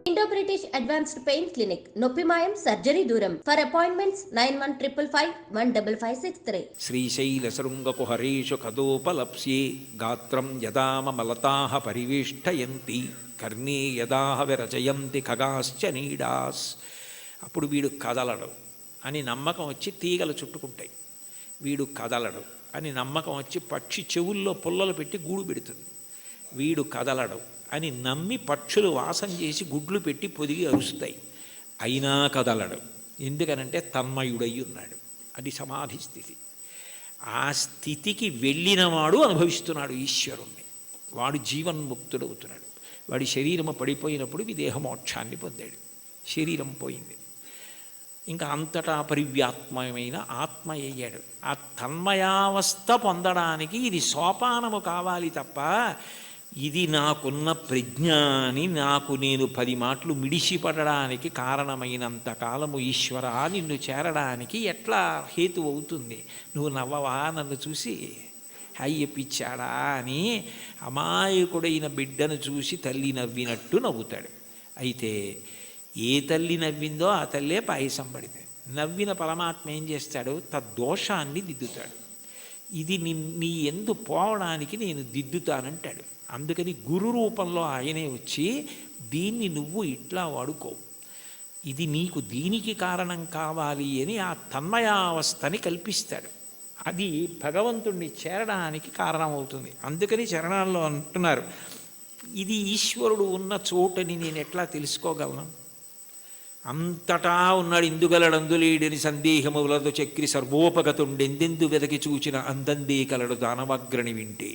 Indo-British Advanced Pain Clinic, Noppimayam Surgery Duram. For appointments 9155515563. శ్రీశైలశృంగకుహరేషు కదోపలప్స్యే గాత్రం యదామలతాః పరివేష్టయంతి కర్ణే యదాహ విరచయంతి ఖగాశ్చ నీడాస్. అప్పుడు వీడు కదలడు అని నమ్మకం వచ్చి తీగలు చుట్టుకుంటాయి. వీడు కదలడు అని నమ్మకం వచ్చి పక్షి చెవుల్లో పుల్లలు పెట్టి గూడు పెడుతుంది. వీడు కదలడు అని నమ్మి పక్షులు వాసం చేసి గుడ్లు పెట్టి పొదిగి అరుస్తాయి. అయినా కదలడు, ఎందుకనంటే తన్మయుడై ఉన్నాడు. అది సమాధి స్థితి. ఆ స్థితికి వెళ్ళినవాడు అనుభవిస్తున్నాడు ఈశ్వరుణ్ణి. వాడు జీవన్ముక్తుడవుతున్నాడు. వాడి శరీరము పడిపోయినప్పుడు విదేహమోక్షాన్ని పొందాడు. శరీరం పోయింది, ఇంకా అంతటా పరివ్యాత్మమైన ఆత్మ అయ్యాడు. ఆ తన్మయావస్థ పొందడానికి ఇది సోపానము కావాలి తప్ప ఇది నాకున్న ప్రజ్ఞాని నాకు నేను 10 మాటలు మిడిసిపడడానికి కారణమైనంత కాలము ఈశ్వర నిన్ను చేరడానికి ఎట్లా హేతు అవుతుంది? నువ్వు నవ్వవా నన్ను చూసి? అయ్యపిచ్చాడా అని అమాయకుడైన బిడ్డను చూసి తల్లి నవ్వినట్టు నవ్వుతాడు. అయితే ఏ తల్లి నవ్విందో ఆ తల్లే పాయసం పడింది. నవ్విన పరమాత్మ ఏం చేస్తాడు? తద్దోషాన్ని దిద్దుతాడు. ఇది నీ ఎందు పోవడానికి నేను దిద్దుతానంటాడు. అందుకని గురు రూపంలో ఆయనే వచ్చి దీన్ని నువ్వు ఇట్లా వాడుకో, ఇది నీకు దీనికి కారణం కావాలి అని ఆ తన్మయావస్థని కల్పిస్తాడు. అది భగవంతుణ్ణి చేరడానికి కారణమవుతుంది. అందుకని చరణాల్లో అంటున్నారు, ఇది ఈశ్వరుడు ఉన్న చోటని నేను ఎట్లా తెలుసుకోగలను? అంతటా ఉన్నాడు, ఇందుగలడందులేడని సందేహములతో చక్రి సర్వోపగతుండెందెందు వెదకి చూచిన అందందే కలడు దానవగ్రణి వింటే.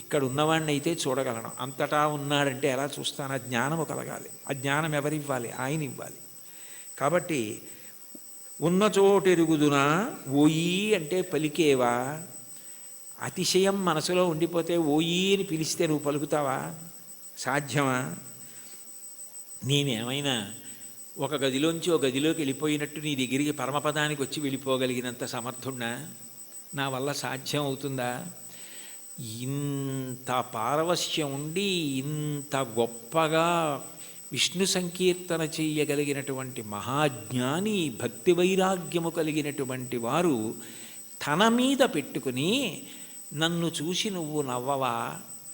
ఇక్కడ ఉన్నవాడిని అయితే చూడగలను, అంతటా ఉన్నాడంటే ఎలా చూస్తాను? ఆ జ్ఞానము కలగాలి. ఆ జ్ఞానం ఎవరివ్వాలి? ఆయన ఇవ్వాలి. కాబట్టి ఉన్న చోటెరుగుదునా ఓయి అంటే పలికేవా? అతిశయం మనసులో ఉండిపోతే ఓయి అని పిలిస్తే నువ్వు పలుకుతావా? సాధ్యమా? నేనేమైనా ఒక గదిలోంచి ఒక గదిలోకి వెళ్ళిపోయినట్టు నీ దగ్గరికి పరమపదానికి వచ్చి వెళ్ళిపోగలిగినంత సమర్థున్నా? నా వల్ల సాధ్యం అవుతుందా? ఇంత పారవశ్యం ఉండి ఇంత గొప్పగా విష్ణు సంకీర్తన చేయగలిగినటువంటి మహాజ్ఞాని, భక్తి వైరాగ్యము కలిగినటువంటి వారు తన మీద పెట్టుకుని నన్ను చూసి నువ్వు నవ్వవా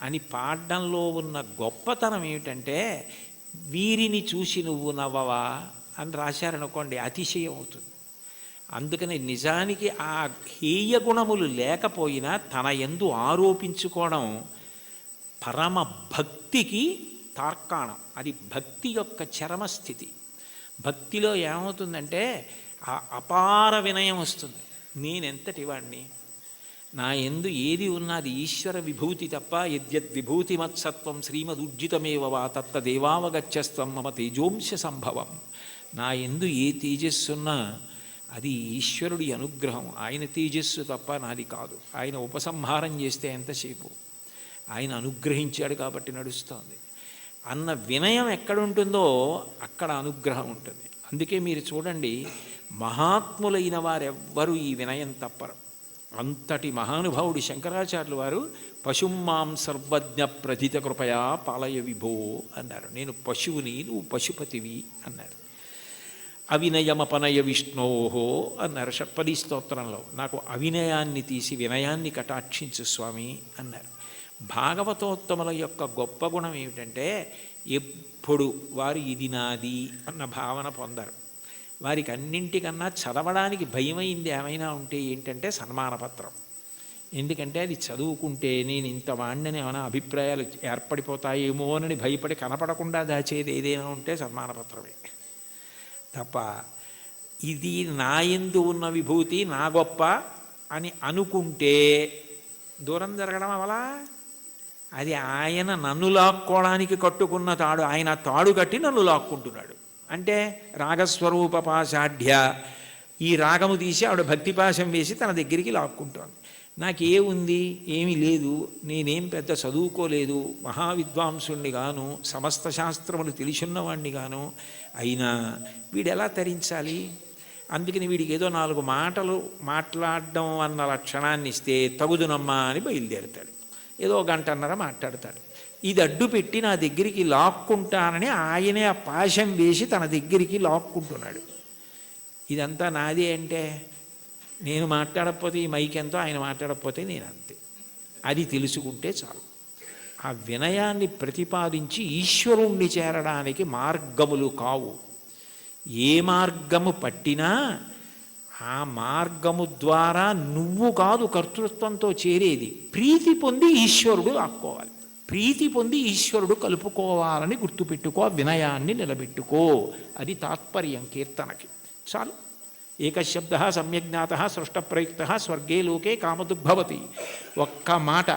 అని పాడడంలో ఉన్న గొప్పతనం ఏమిటంటే, వీరిని చూసి నువ్వు నవ్వవా అని రాశారనుకోండి, అతిశయం అవుతుంది. అందుకని నిజానికి ఆ హేయ గుణములు లేకపోయినా తన యందు ఆరోపించుకోవడం పరమ భక్తికి తార్కాణం. అది భక్తి యొక్క చరమస్థితి. భక్తిలో ఏమవుతుందంటే ఆ అపార వినయం వస్తుంది. నేనెంతటి వాడిని, నా యందు ఏది ఉన్నది ఈశ్వర విభూతి తప్ప. యద్యద్విభూతిమత్సత్వం శ్రీమదుర్జితమేవ వా తత్తదేవావగచ్చస్త్వం మమ తేజోంశ సంభవం. నా యందు ఏ తేజస్సున్నా అది ఈశ్వరుడి అనుగ్రహం. ఆయన తేజస్సు తప్ప నాది కాదు. ఆయన ఉపసంహారం చేస్తే ఎంతసేపు? ఆయన అనుగ్రహించాడు కాబట్టి నడుస్తోంది అన్న వినయం ఎక్కడుంటుందో అక్కడ అనుగ్రహం ఉంటుంది. అందుకే మీరు చూడండి, మహాత్ములైన వారెవ్వరూ ఈ వినయం తప్పరు. అంతటి మహానుభావుడి శంకరాచార్యులు వారు పశుమాం సర్వజ్ఞ ప్రథిత కృపయా పాలయ విభో అన్నారు. నేను పశువుని, నువ్వు పశుపతివి అన్నారు. అవినయమపనయ విష్ణోహో అన్నారు షట్పదీ స్తోత్రంలో. నాకు అవినయాన్ని తీసి వినయాన్ని కటాక్షించు స్వామి అన్నారు. భాగవతోత్తముల యొక్క గొప్ప గుణం ఏమిటంటే ఎప్పుడు వారు ఇది నాది అన్న భావన పొందరు. వారికి అన్నింటికన్నా చదవడానికి భయమైంది ఏమైనా ఉంటే ఏంటంటే సన్మానపత్రం. ఎందుకంటే అది చదువుకుంటే నేను ఇంత వాడిని ఏమైనా అభిప్రాయాలు ఏర్పడిపోతాయేమోనని భయపడి కనపడకుండా దాచేది ఏదైనా ఉంటే సన్మానపత్రమే తప్ప ఇది నా యందు ఉన్న విభూతి నా గొప్ప అని అనుకుంటే దూరం జరగడం అవలా. అది ఆయన నన్ను లాక్కోవడానికి కట్టుకున్న తాడు. ఆయన తాడు కట్టి నన్ను లాక్కుంటున్నాడు. అంటే రాగస్వరూప పాశాఢ్య, ఈ రాగము తీసి ఆవిడ భక్తిపాశం వేసి తన దగ్గరికి లాక్కుంటోంది. నాకే ఉంది? ఏమీ లేదు. నేనేం పెద్ద చదువుకోలేదు, మహావిద్వాంసుణ్ణి గాను, సమస్త శాస్త్రములు తెలిసున్నవాణ్ణి గాను. అయినా వీడు ఎలా తరించాలి? అందుకని వీడికి ఏదో 4 మాటలు మాట్లాడడం అన్న లక్షణాన్ని ఇస్తే తగుదునమ్మా అని బయలుదేరుతాడు. ఏదో 1 గంటన్నర మాట్లాడతాడు. ఇది అడ్డు పెట్టి నా దగ్గరికి లాక్కుంటానని ఆయనే ఆ పాశం వేసి తన దగ్గరికి లాక్కుంటున్నాడు. ఇదంతా నాదే అంటే నేను మాట్లాడకపోతే ఈ మైక్ ఎంతో, ఆయన మాట్లాడకపోతే నేను అంతే. అది తెలుసుకుంటే చాలు. ఆ వినయాన్ని ప్రతిపాదించి ఈశ్వరుణ్ణి చేరడానికి మార్గములు కావు. ఏ మార్గము పట్టినా ఆ మార్గము ద్వారా నువ్వు కాదు కర్తృత్వంతో చేరేది. ప్రీతి పొంది ఈశ్వరుడు లాక్కోవాలి, ప్రీతి పొంది ఈశ్వరుడు కలుపుకోవాలని గుర్తుపెట్టుకో, వినయాన్ని నిలబెట్టుకో. అది తాత్పర్యం కీర్తనకి. చాలు. ఏకశబ్ద సమ్యజ్ఞాత సృష్టప్రయుక్త స్వర్గే లోకే కామదుగ్భవతి. ఒక్క మాట